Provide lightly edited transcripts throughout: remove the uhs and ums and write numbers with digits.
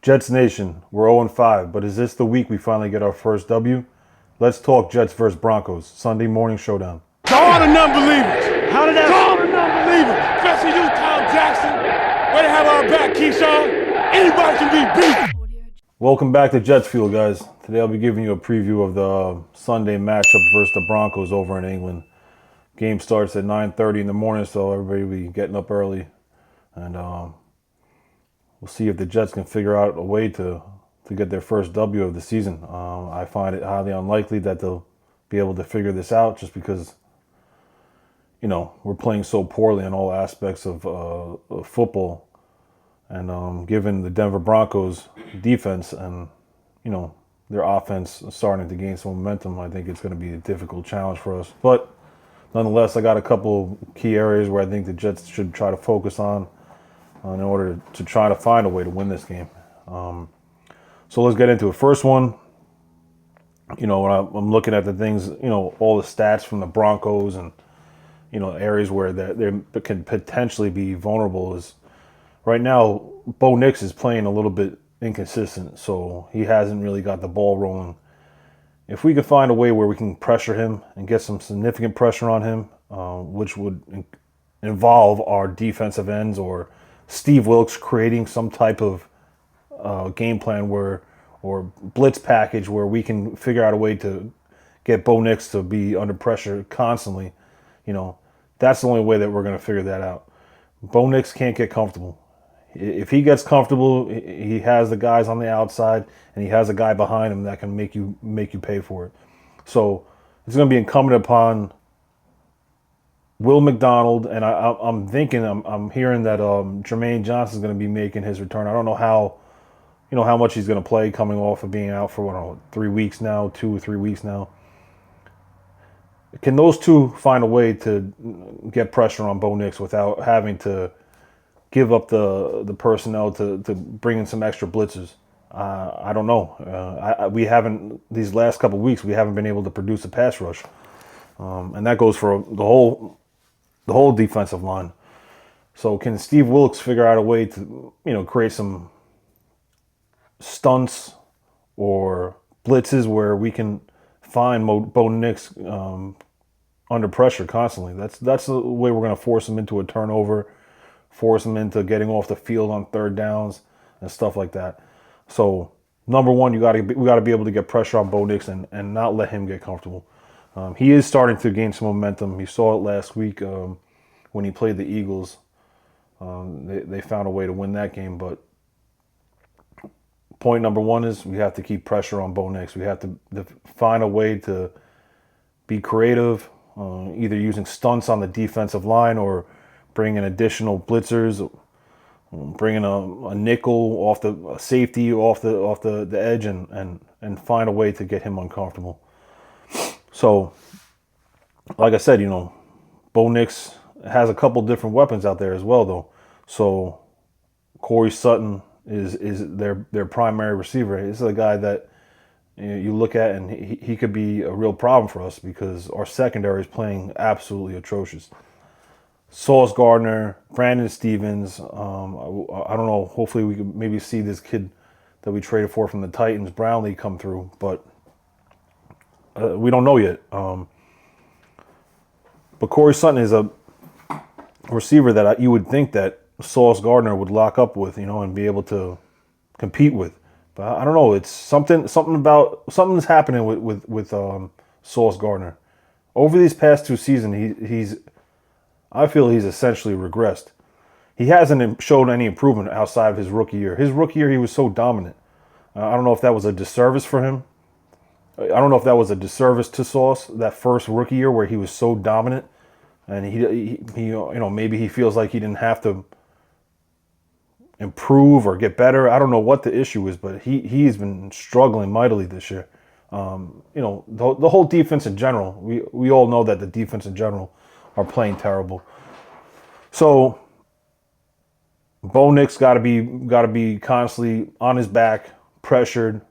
Jets Nation, we're 0-5, but is this the week we finally get our first W? Let's talk Jets versus Broncos, Sunday morning showdown. To all the non-believers. How did that? To all the non-believers. Especially you, Tom Jackson. Way to have our back, Keyshawn. Anybody can be beat. Welcome back to Jets Fuel, guys. Today I'll be giving you a preview of the Sunday matchup versus the Broncos over in England. Game starts at 9:30 in the morning, so everybody will be getting up early. And we'll see if the Jets can figure out a way to get their first W of the season. I find it highly unlikely that they'll be able to figure this out just because, we're playing so poorly in all aspects of football. And given the Denver Broncos defense and, their offense starting to gain some momentum, I think it's going to be a difficult challenge for us. But nonetheless, I got a couple key areas where I think the Jets should try to focus on in order to try to find a way to win this game. So let's get into it. First one, when I'm looking at the things, all the stats from the Broncos and, areas where they can potentially be vulnerable is right now, Bo Nix is playing a little bit inconsistent, so he hasn't really got the ball rolling. If we could find a way where we can pressure him and get some significant pressure on him, which would involve our defensive ends or Steve Wilks creating some type of game plan or blitz package where we can figure out a way to get Bo Nix to be under pressure constantly, that's the only way that we're going to figure that out. Bo Nix can't get comfortable. If he gets comfortable, he has the guys on the outside and he has a guy behind him that can make you pay for it. So it's going to be incumbent upon Will McDonald, and I'm thinking, I'm hearing that Jermaine Johnson is going to be making his return. I don't know how much he's going to play coming off of being out for 3 weeks now, 2 or 3 weeks now. Can those two find a way to get pressure on Bo Nix without having to give up the personnel to bring in some extra blitzers? I don't know. We haven't, these last couple of weeks, we haven't been able to produce a pass rush. And that goes for the whole defensive line. So can Steve Wilks figure out a way to, create some stunts or blitzes where we can find Bo Nix under pressure constantly? That's the way we're going to force him into a turnover, force him into getting off the field on third downs and stuff like that. So number one, we got to be able to get pressure on Bo Nix and not let him get comfortable. He is starting to gain some momentum. You saw it last week when he played the Eagles. They found a way to win that game. But point number one is we have to keep pressure on Bo Nix. We have to find a way to be creative, either using stunts on the defensive line or bringing additional blitzers, bringing a nickel off a safety off the edge and find a way to get him uncomfortable. So, like I said, Bo Nix has a couple different weapons out there as well, though. So, Corey Sutton is their primary receiver. This is a guy that you look at and he could be a real problem for us because our secondary is playing absolutely atrocious. Sauce Gardner, Brandon Stevens. I don't know. Hopefully, we can maybe see this kid that we traded for from the Titans, Brownlee, come through, but we don't know yet. But Corey Sutton is a receiver that you would think that Sauce Gardner would lock up with, and be able to compete with. But I don't know. It's something's happening with Sauce Gardner. Over these past 2 seasons, I feel he's essentially regressed. He hasn't shown any improvement outside of his rookie year. His rookie year, he was so dominant. I don't know if that was a disservice for him. I don't know if that was a disservice to Sauce, that first rookie year where he was so dominant. And he maybe he feels like he didn't have to improve or get better. I don't know what the issue is, but he's been struggling mightily this year. The whole defense in general, we all know that the defense in general are playing terrible. So Bo Nix got to be constantly on his back, pressured,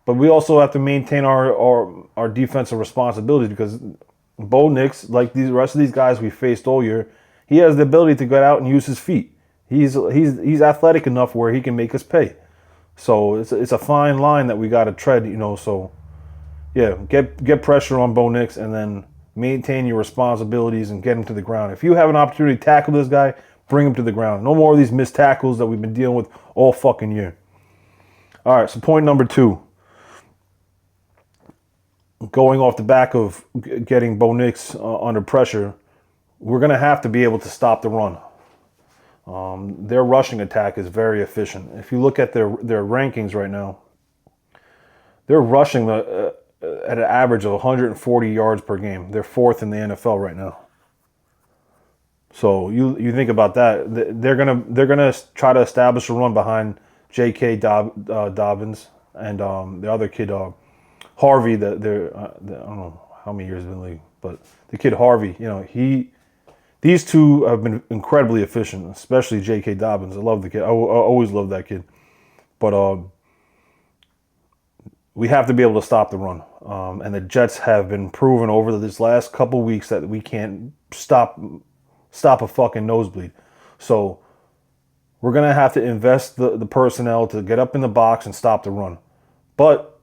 but we also have to maintain our defensive responsibility because Bo Nix, like the rest of these guys we faced all year, he has the ability to get out and use his feet. He's athletic enough where he can make us pay. So it's a fine line that we got to tread, So yeah, get pressure on Bo Nix and then maintain your responsibilities and get him to the ground. If you have an opportunity to tackle this guy, bring him to the ground. No more of these missed tackles that we've been dealing with all fucking year. All right, so point number 2. Going off the back of getting Bo Nix under pressure, we're going to have to be able to stop the run. Their rushing attack is very efficient. If you look at their rankings right now, they're rushing at an average of 140 yards per game. They're 4th in the NFL right now. So you think about that. They're gonna try to establish a run behind J.K. Dobbins and the other kid Harvey. I don't know how many years he's been in the league, but the kid Harvey. These two have been incredibly efficient, especially J.K. Dobbins. I love the kid. I always loved that kid. But we have to be able to stop the run. And the Jets have been proven over this last couple weeks that we can't stop a fucking nosebleed. So we're going to have to invest the personnel to get up in the box and stop the run. But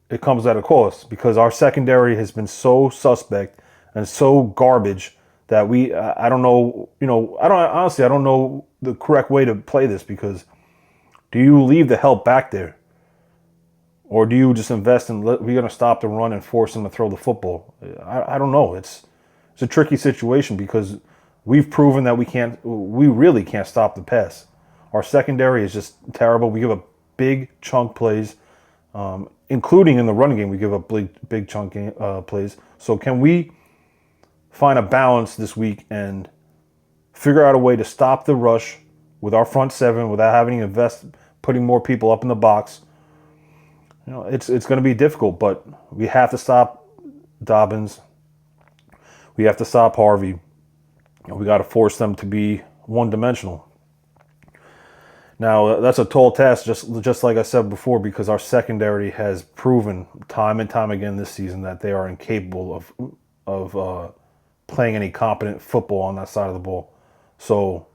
it comes at a cost because our secondary has been so suspect and so garbage that I don't know, I don't know the correct way to play this because do you leave the help back there? Or do you just invest in, we're going to stop the run and force them to throw the football? I don't know. It's a tricky situation because we've proven that we really can't stop the pass. Our secondary is just terrible. We give up big chunk plays, including in the running game. We give up big chunk plays. So can we find a balance this week and figure out a way to stop the rush with our front seven without having to invest, putting more people up in the box? It's going to be difficult, but we have to stop Dobbins. We have to stop Harvey. We got to force them to be one-dimensional. Now, that's a tall task, just like I said before, because our secondary has proven time and time again this season that they are incapable of playing any competent football on that side of the ball. So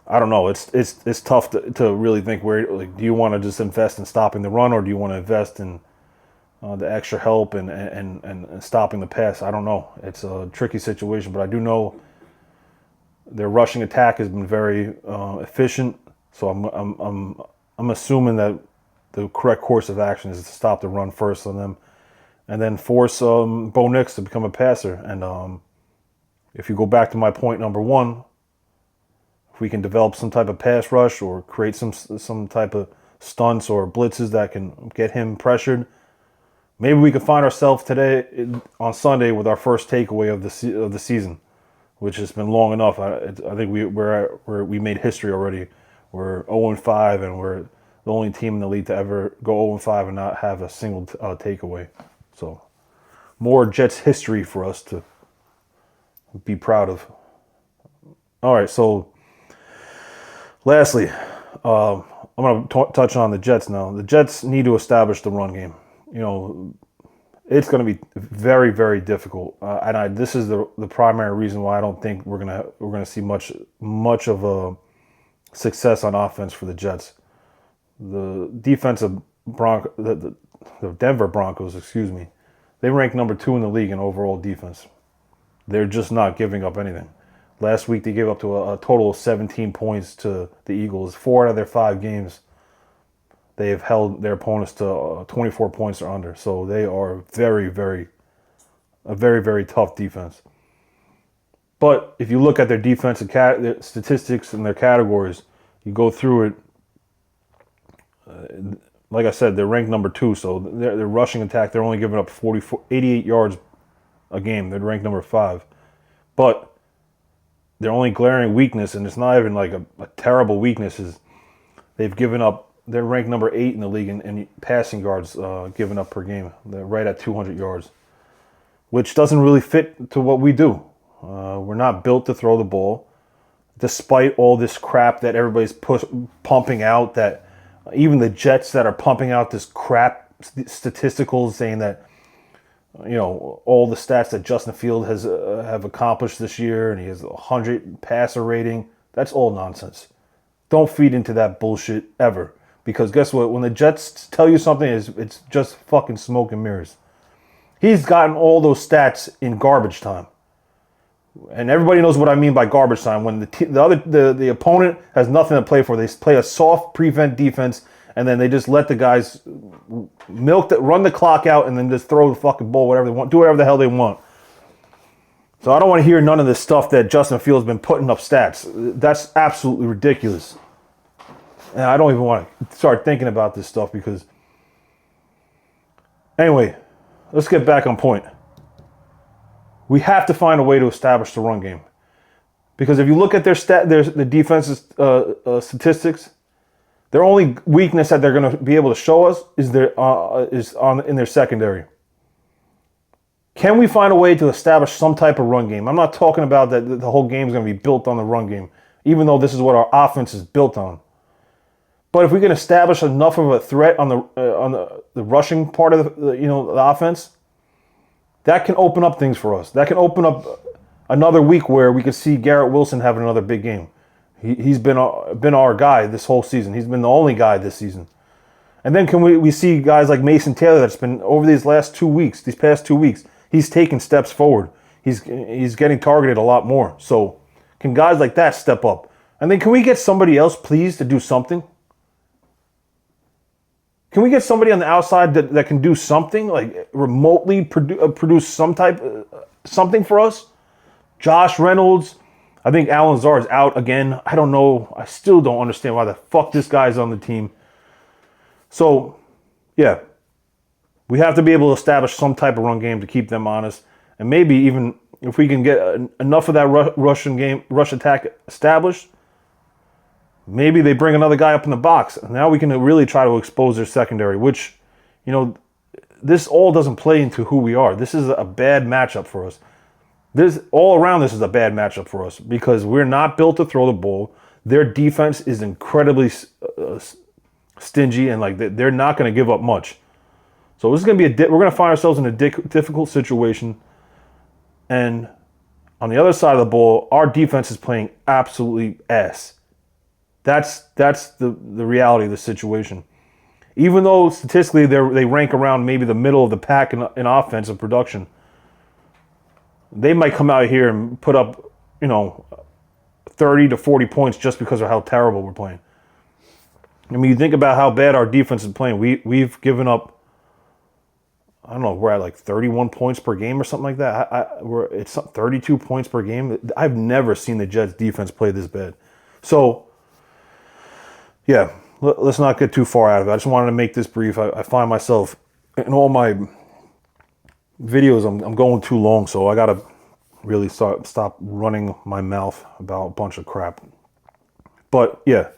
I don't know. It's tough to really think where. Do you want to just invest in stopping the run, or do you want to invest in the extra help and stopping the pass? I don't know. It's a tricky situation, but I do know their rushing attack has been very efficient. So I'm assuming that the correct course of action is to stop the run first on them, and then force Bo Nix to become a passer. And if you go back to my point number 1. If we can develop some type of pass rush or create some type of stunts or blitzes that can get him pressured, maybe we could find ourselves today on Sunday with our first takeaway of the season, which has been long enough. I think we made history already. We're 0-5 and we're the only team in the league to ever go 0-5 and not have a single takeaway. So more Jets history for us to be proud of. All right, so lastly, I'm going to touch on the Jets now. The Jets need to establish the run game. It's going to be very, very difficult, and this is the primary reason why I don't think we're gonna see much of a success on offense for the Jets. The defensive the Denver Broncos, they rank number 2 in the league in overall defense. They're just not giving up anything. Last week, they gave up to a total of 17 points to the Eagles. 4 out of their 5 games, they have held their opponents to 24 points or under. So they are a very, very tough defense. But if you look at their defensive statistics and their categories, you go through it, like I said, they're ranked number 2. So their rushing attack, they're only giving up 88 yards a game. They're ranked number 5. But their only glaring weakness, and it's not even like a terrible weakness, is they're ranked number 8 in the league in passing yards given up per game. They're right at 200 yards, which doesn't really fit to what we do. We're not built to throw the ball, despite all this crap that everybody's pumping out, that even the Jets that are pumping out this crap statistical saying that, all the stats that Justin Field have accomplished this year, and he has 100 passer rating. That's all nonsense. Don't feed into that bullshit ever. Because guess what? When the Jets tell you something, it's just fucking smoke and mirrors. He's gotten all those stats in garbage time. And everybody knows what I mean by garbage time. When the opponent has nothing to play for, they play a soft prevent defense, and then they just let the guys run the clock out, and then just throw the fucking ball, whatever they want, do whatever the hell they want. So I don't want to hear none of this stuff that Justin Fields has been putting up stats. That's absolutely ridiculous. And I don't even want to start thinking about this stuff because... Anyway, let's get back on point. We have to find a way to establish the run game. Because if you look at the defense's statistics, their only weakness that they're going to be able to show us is in their secondary. Can we find a way to establish some type of run game? I'm not talking about that the whole game is going to be built on the run game, even though this is what our offense is built on. But if we can establish enough of a threat on the rushing part of the offense, that can open up things for us. That can open up another week where we could see Garrett Wilson having another big game. He's been our guy this whole season. He's been the only guy this season. And then can we see guys like Mason Taylor that's been over these past 2 weeks, he's taken steps forward. He's getting targeted a lot more. So can guys like that step up? And then can we get somebody else, please, to do something? Can we get somebody on the outside that can do something, like remotely produce something for us? Josh Reynolds. I think Alan Lazard is out again. I don't know. I still don't understand why the fuck this guy's on the team. So, yeah. We have to be able to establish some type of run game to keep them honest. And maybe even if we can get enough of that rush attack established, maybe they bring another guy up in the box. And now we can really try to expose their secondary, which, this all doesn't play into who we are. This is a bad matchup for us. This is a bad matchup for us because we're not built to throw the ball. Their defense is incredibly stingy, and they're not going to give up much. So this is going to be we're going to find ourselves in a difficult situation. And on the other side of the ball, our defense is playing absolutely ass. That's the reality of the situation. Even though statistically they rank around maybe the middle of the pack in offensive production, they might come out here and put up, 30 to 40 points just because of how terrible we're playing. I mean, you think about how bad our defense is playing. We've given up, I don't know, we're at 31 points per game or something like that. It's 32 points per game. I've never seen the Jets defense play this bad. So, yeah, let's not get too far out of it. I just wanted to make this brief. I find myself in all my videos, I'm going too long, so I got to really stop running my mouth about a bunch of crap. But, yeah,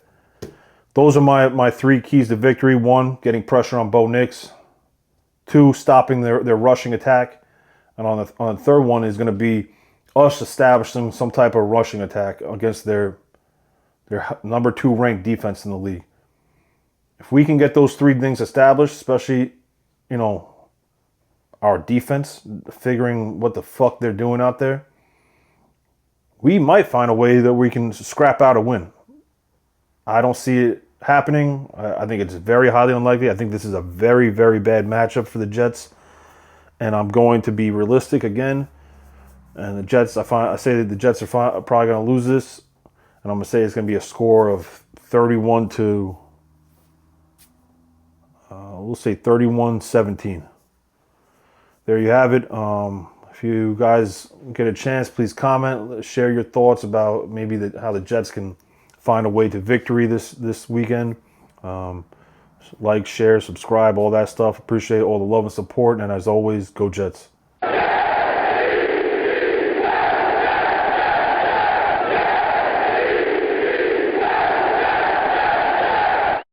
those are my 3 keys to victory. 1, getting pressure on Bo Nix. 2, stopping their rushing attack. And on the third one is going to be us establishing some type of rushing attack against their number 2 ranked defense in the league. If we can get those 3 things established, especially, our defense, figuring what the fuck they're doing out there, we might find a way that we can scrap out a win. I don't see it happening. I think it's very highly unlikely. I think this is a very, very bad matchup for the Jets. And I'm going to be realistic again. And the Jets, I say that the Jets are probably going to lose this. And I'm going to say it's going to be a score of 31 to, we'll say 31-17. There you have it. If you guys get a chance, please comment, share your thoughts about maybe how the Jets can find a way to victory this weekend. Like, share, subscribe, all that stuff. Appreciate all the love and support. And as always, go Jets.